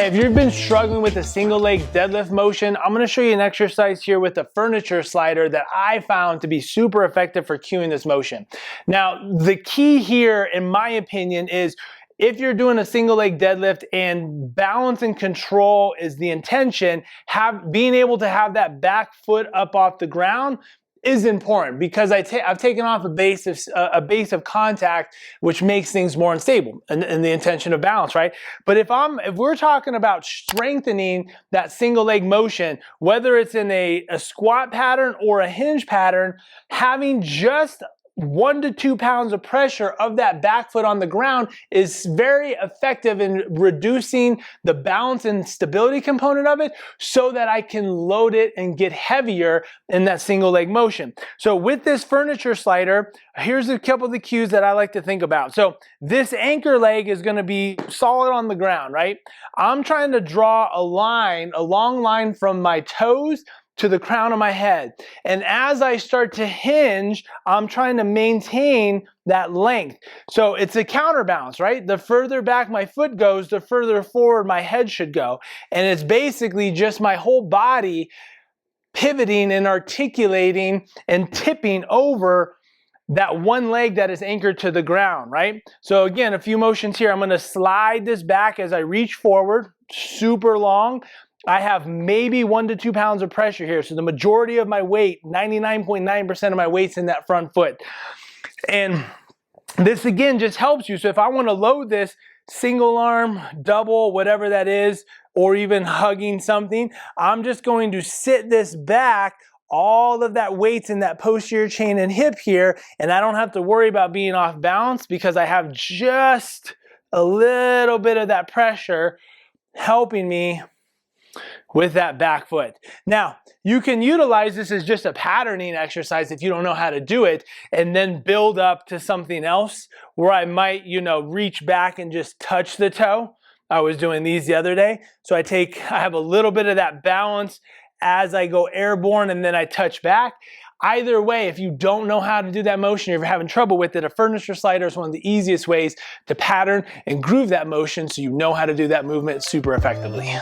If you've been struggling with a single leg deadlift motion, I'm gonna show you an exercise here with a furniture slider that I found to be super effective for cueing this motion. Now, the key here, in my opinion, is if you're doing a single leg deadlift and balance and control is the intention, being able to have that back foot up off the ground is important, because I've taken off a base of contact, which makes things more unstable and the intention of balance, right? But if we're talking about strengthening that single leg motion, whether it's in a squat pattern or a hinge pattern, having just 1 to 2 pounds of pressure of that back foot on the ground is very effective in reducing the balance and stability component of it, so that I can load it and get heavier in that single leg motion. So with this furniture slider, here's a couple of the cues that I like to think about. So this anchor leg is going to be solid on the ground, right? I'm trying to draw a long line from my toes to the crown of my head. And as I start to hinge, I'm trying to maintain that length. So it's a counterbalance, right? The further back my foot goes, the further forward my head should go. And it's basically just my whole body pivoting and articulating and tipping over that one leg that is anchored to the ground, right? So again, a few motions here. I'm gonna slide this back as I reach forward, super long. I have maybe 1 to 2 pounds of pressure here. So the majority of my weight, 99.9% of my weight's in that front foot. And this again just helps you. So if I want to load this single arm, double, whatever that is, or even hugging something, I'm just going to sit this back. All of that weight's in that posterior chain and hip here, and I don't have to worry about being off balance, because I have just a little bit of that pressure helping me with that back foot. Now, you can utilize this as just a patterning exercise if you don't know how to do it, and then build up to something else where I might, reach back and just touch the toe. I was doing these the other day. So I have a little bit of that balance as I go airborne, and then I touch back. Either way, if you don't know how to do that motion, if you're having trouble with it, a furniture slider is one of the easiest ways to pattern and groove that motion, so you know how to do that movement super effectively.